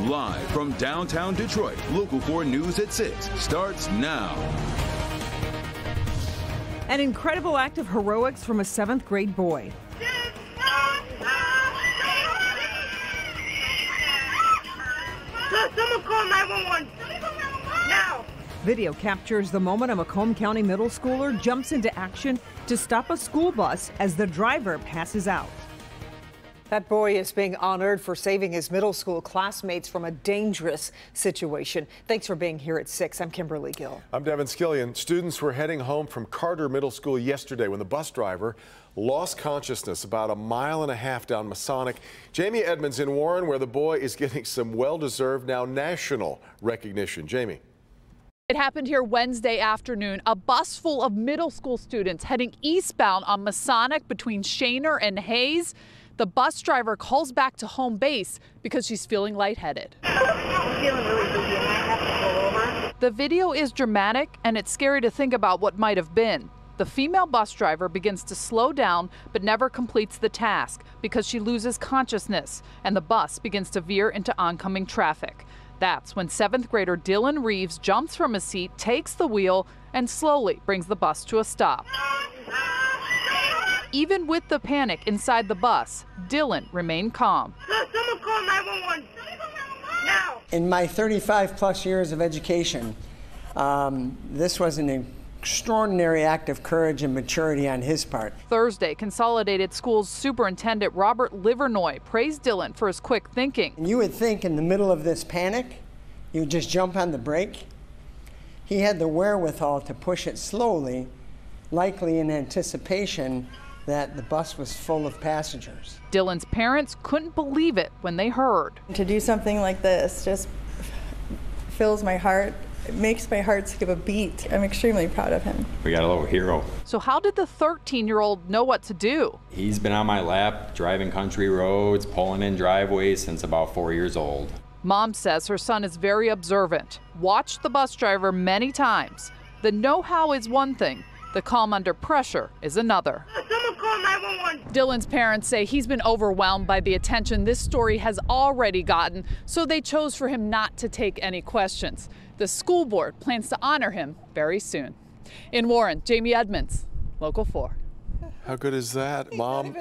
Live from downtown Detroit, Local 4 News at 6 starts now. An incredible act of heroics from a 7th grade boy. Someone call 911 now. Video captures the moment a Macomb County middle schooler jumps into action to stop a school bus as the driver passes out. That boy is being honored for saving his middle school classmates from a dangerous situation. Thanks for being here at 6. I'm Kimberly Gill. I'm Devin Skillian. Students were heading home from Carter Middle School yesterday when the bus driver lost consciousness about a mile and a half down Masonic. Jamie Edmonds in Warren, where the boy is getting some well-deserved now national recognition. Jamie. It happened here Wednesday afternoon. A bus full of middle school students heading eastbound on Masonic between Shaner and Hayes. The bus driver calls back to home base because she's feeling lightheaded. I'm feeling really dizzy. I might have to go over. The video is dramatic and it's scary to think about what might have been. The female bus driver begins to slow down but never completes the task because she loses consciousness and the bus begins to veer into oncoming traffic. That's when 7th grader Dylan Reeves jumps from his seat, takes the wheel, and slowly brings the bus to a stop. Even with the panic inside the bus, Dylan remained calm. Someone call 911 now. In my 35-plus years of education, this was an extraordinary act of courage and maturity on his part. Thursday, Consolidated Schools Superintendent Robert Livernoy praised Dylan for his quick thinking. You would think in the middle of this panic, you would just jump on the brake. He had the wherewithal to push it slowly, likely in anticipation that the bus was full of passengers. Dylan's parents couldn't believe it when they heard. To do something like this just fills my heart. It makes my heart skip a beat. I'm extremely proud of him. We got a little hero. So how did the 13-year-old know what to do? He's been on my lap, driving country roads, pulling in driveways since about 4 years old. Mom says her son is very observant, watched the bus driver many times. The know-how is one thing, the calm under pressure is another. Someone call 911. Dylan's parents say he's been overwhelmed by the attention this story has already gotten, so they chose for him not to take any questions. The school board plans to honor him very soon. In Warren, Jamie Edmonds, Local 4. How good is that, Mom?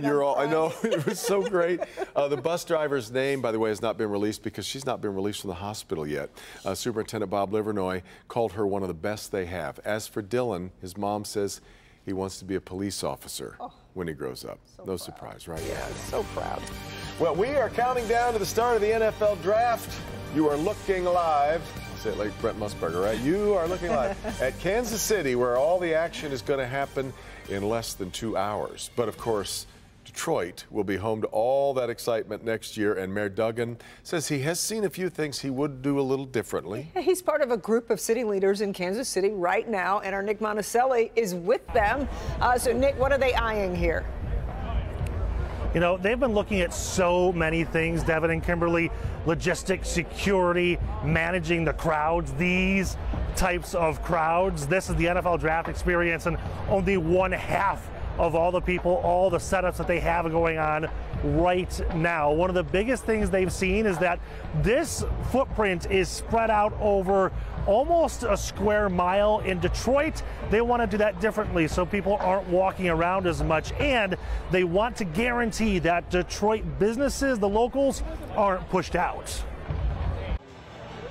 You're all, I know, it was so great. The bus driver's name, by the way, has not been released because she's not been released from the hospital yet. Superintendent Bob Livernoy called her one of the best they have. As for Dylan, his mom says he wants to be a police officer when he grows up. No surprise, right? Yeah, so proud. Well, we are counting down to the start of the NFL draft. You are looking live. I'll say it like Brent Musburger, right? You are looking live at Kansas City, where all the action is going to happen in less than 2 hours. But of course, Detroit will be home to all that excitement next year, and Mayor Duggan says he has seen a few things he would do a little differently. He's part of a group of city leaders in Kansas City right now, and our Nick Monticelli is with them. So Nick, what are they eyeing here? You know, they've been looking at so many things, Devin and Kimberly: logistics, security, managing the crowds, these types of crowds. This is the NFL draft experience, and only one half of all the people, all the setups that they have going on right now. One of the biggest things they've seen is that this footprint is spread out over almost a square mile. In Detroit, they want to do that differently so people aren't walking around as much, and they want to guarantee that Detroit businesses, the locals, aren't pushed out.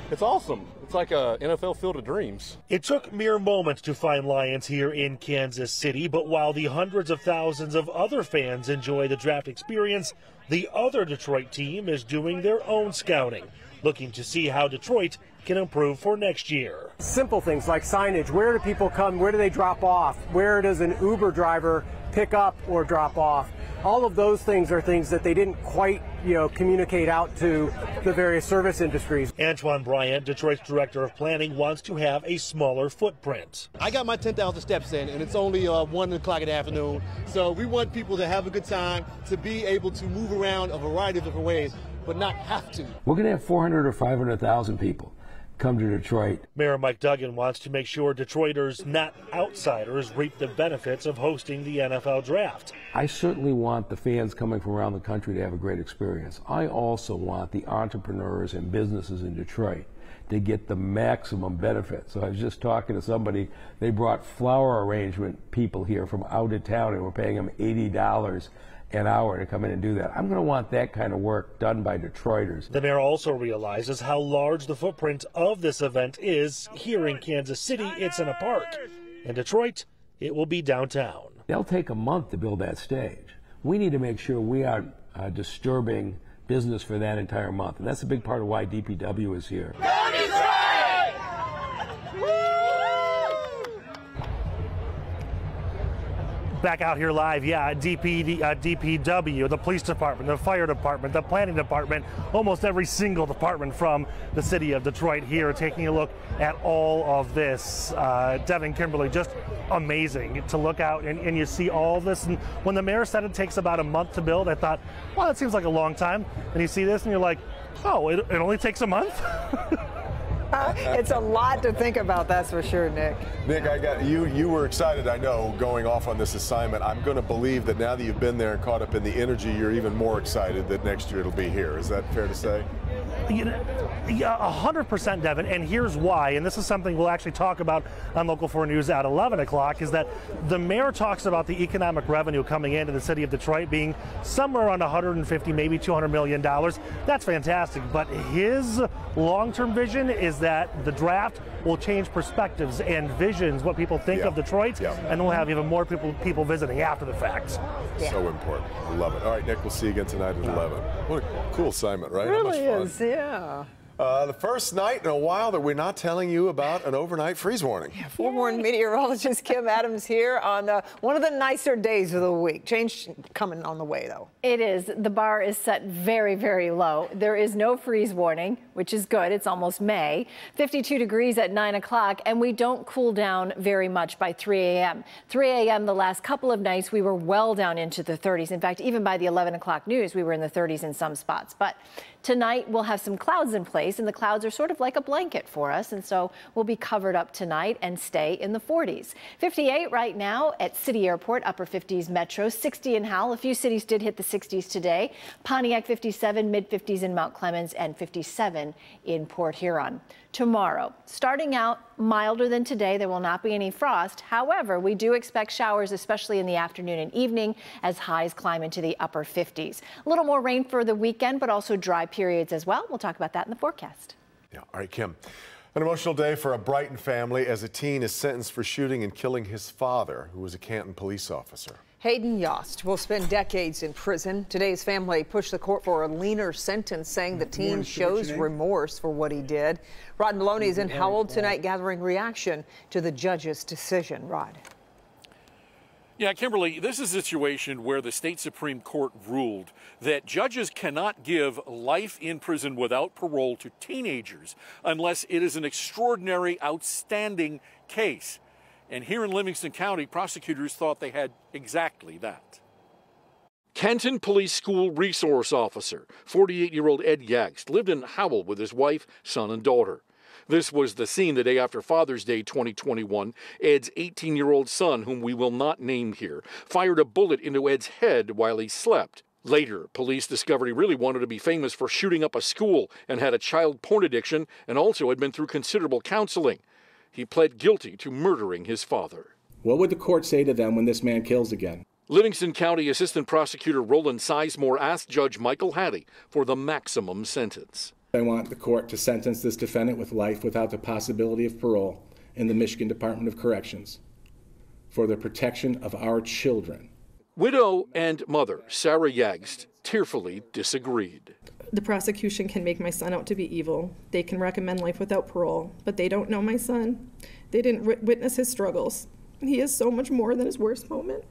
It's awesome. It's like a NFL Field of Dreams. It took mere moments to find Lions here in Kansas City, but while the hundreds of thousands of other fans enjoy the draft experience, the other Detroit team is doing their own scouting, looking to see how Detroit can improve for next year. Simple things like signage. Where do people come? Where do they drop off? Where does an Uber driver pick up or drop off? All of those things are things that they didn't quite, communicate out to the various service industries. Antoine Bryant, Detroit's director of planning, wants to have a smaller footprint. I got my 10,000 steps in, and it's only 1 o'clock in the afternoon. So we want people to have a good time, to be able to move around a variety of different ways, but not have to. We're going to have 400 or 500,000 people. come to Detroit. Mayor Mike Duggan wants to make sure Detroiters, not outsiders, reap the benefits of hosting the NFL Draft. I certainly want the fans coming from around the country to have a great experience. I also want the entrepreneurs and businesses in Detroit to get the maximum benefit. So I was just talking to somebody, they brought flower arrangement people here from out of town and we're paying them $80 an hour to come in and do that. I'm going to want that kind of work done by Detroiters. The mayor also realizes how large the footprint of this event is. Here in Kansas City, it's in a park. In Detroit, it will be downtown. They'll take a month to build that stage. We need to make sure we aren't disturbing business for that entire month. And that's a big part of why DPW is here. Back out here live, yeah, DPW, the police department, the fire department, the planning department, almost every single department from the city of Detroit here taking a look at all of this. Devin, Kimberly, just amazing to look out and you see all this. And when the mayor said it takes about a month to build, I thought, well, that seems like a long time. And you see this and you're like, oh, it only takes a month? It's a lot to think about, that's for sure, Nick. Nick, I got you. You were excited, I know, going off on this assignment. I'm going to believe that now that you've been there and caught up in the energy, you're even more excited that next year it'll be here. Is that fair to say? Yeah, 100%, Devin, and here's why, and this is something we'll actually talk about on Local 4 News at 11 o'clock, is that the mayor talks about the economic revenue coming into the city of Detroit being somewhere around $150, maybe $200 million. That's fantastic, but his long-term vision is that the draft will change perspectives and visions, what people think of Detroit, and we'll have even more people visiting after the fact. So important. I love it. All right, Nick, we'll see you again tonight at 11. What a cool assignment, right? It really is, yeah. The first night in a while that we're not telling you about an overnight freeze warning. Yeah, forewarned meteorologist Kim Adams here on one of the nicer days of the week. Change coming on the way, though. It is. The bar is set very, very low. There is no freeze warning, which is good. It's almost May. 52 degrees at 9 o'clock, and we don't cool down very much by 3 a.m. 3 a.m. the last couple of nights, we were well down into the 30s. In fact, even by the 11 o'clock news, we were in the 30s in some spots. But tonight, we'll have some clouds in place, and the clouds are sort of like a blanket for us, and so we'll be covered up tonight and stay in the 40s. 58 right now at City Airport, upper 50s Metro, 60 in Howell. A few cities did hit the 60s today. Pontiac 57, mid 50s in Mount Clemens, and 57 in Port Huron. Tomorrow, starting out milder than today, there will not be any frost. However, we do expect showers, especially in the afternoon and evening, as highs climb into the upper 50s. A little more rain for the weekend, but also dry periods as well. We'll talk about that in the forecast. Yeah. All right, Kim. An emotional day for a Brighton family as a teen is sentenced for shooting and killing his father, who was a Canton police officer. Hayden Yost will spend decades in prison. Today's family pushed the court for a leaner sentence, saying the teen shows remorse for what he did. Rod Maloney is in Howell tonight gathering reaction to the judge's decision. Rod. Yeah, Kimberly, this is a situation where the state Supreme Court ruled that judges cannot give life in prison without parole to teenagers unless it is an extraordinary, outstanding case. And here in Livingston County, prosecutors thought they had exactly that. Canton Police School resource officer, 48-year-old Ed Yagst, lived in Howell with his wife, son, and daughter. This was the scene the day after Father's Day 2021. Ed's 18-year-old son, whom we will not name here, fired a bullet into Ed's head while he slept. Later, police discovered he really wanted to be famous for shooting up a school and had a child porn addiction and also had been through considerable counseling. He pled guilty to murdering his father. What would the court say to them when this man kills again? Livingston County Assistant Prosecutor Roland Sizemore asked Judge Michael Hattie for the maximum sentence. I want the court to sentence this defendant with life without the possibility of parole in the Michigan Department of Corrections for the protection of our children. Widow and mother Sarah Yagst tearfully disagreed. The prosecution can make my son out to be evil. They can recommend life without parole, but they don't know my son. They didn't witness his struggles. He is so much more than his worst moment.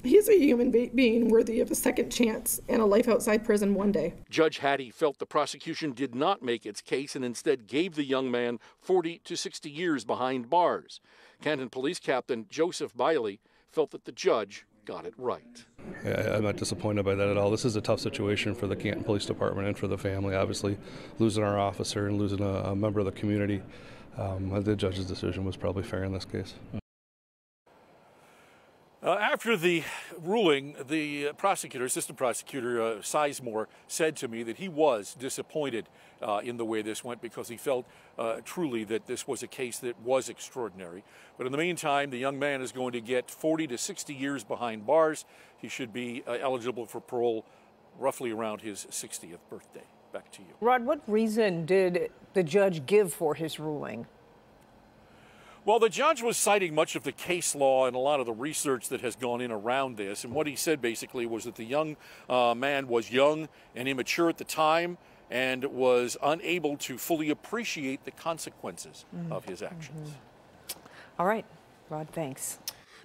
He is a human being worthy of a second chance and a life outside prison one day. Judge Hattie felt the prosecution did not make its case and instead gave the young man 40 to 60 years behind bars. Canton Police Captain Joseph Biley felt that the judge got it right. Yeah, I'm not disappointed by that at all. This is a tough situation for the Canton Police Department and for the family, obviously. Losing our officer and losing a member of the community. The judge's decision was probably fair in this case. After the ruling, the assistant prosecutor, Sizemore, said to me that he was disappointed in the way this went because he felt truly that this was a case that was extraordinary. But in the meantime, the young man is going to get 40 to 60 years behind bars. He should be eligible for parole roughly around his 60th birthday. Back to you. Rod, what reason did the judge give for his ruling? Well, the judge was citing much of the case law and a lot of the research that has gone in around this. And what he said basically was that the young man was young and immature at the time and was unable to fully appreciate the consequences of his actions. All right, Rod, thanks.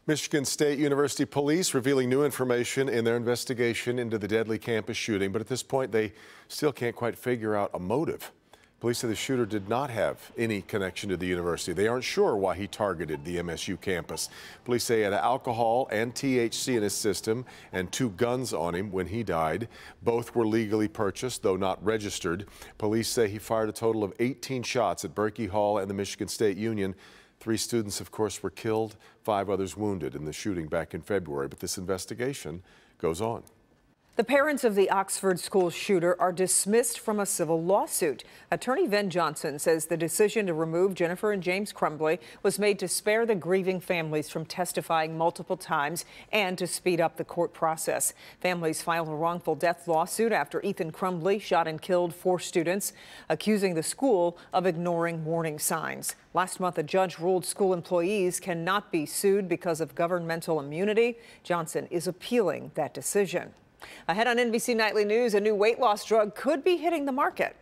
Michigan State University police revealing new information in their investigation into the deadly campus shooting. But at this point, they still can't quite figure out a motive. Police say the shooter did not have any connection to the university. They aren't sure why he targeted the MSU campus. Police say he had alcohol and THC in his system and 2 guns on him when he died. Both were legally purchased, though not registered. Police say he fired a total of 18 shots at Berkey Hall and the Michigan State Union. 3 students, of course, were killed, 5 others wounded in the shooting back in February. But this investigation goes on. The parents of the Oxford school shooter are dismissed from a civil lawsuit. Attorney Ven Johnson says the decision to remove Jennifer and James Crumbley was made to spare the grieving families from testifying multiple times and to speed up the court process. Families filed a wrongful death lawsuit after Ethan Crumbley shot and killed 4 students, accusing the school of ignoring warning signs. Last month, a judge ruled school employees cannot be sued because of governmental immunity. Johnson is appealing that decision. Ahead on NBC Nightly News, a new weight loss drug could be hitting the market.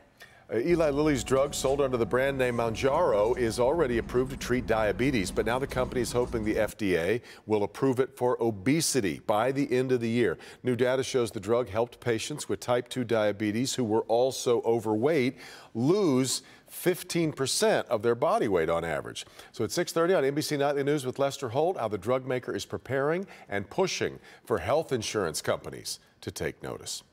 Eli Lilly's drug, sold under the brand name Mounjaro, is already approved to treat diabetes, but now the company is hoping the FDA will approve it for obesity by the end of the year. New data shows the drug helped patients with type 2 diabetes who were also overweight lose 15% of their body weight on average. So at 6:30 on NBC Nightly News with Lester Holt, how the drug maker is preparing and pushing for health insurance companies to take notice.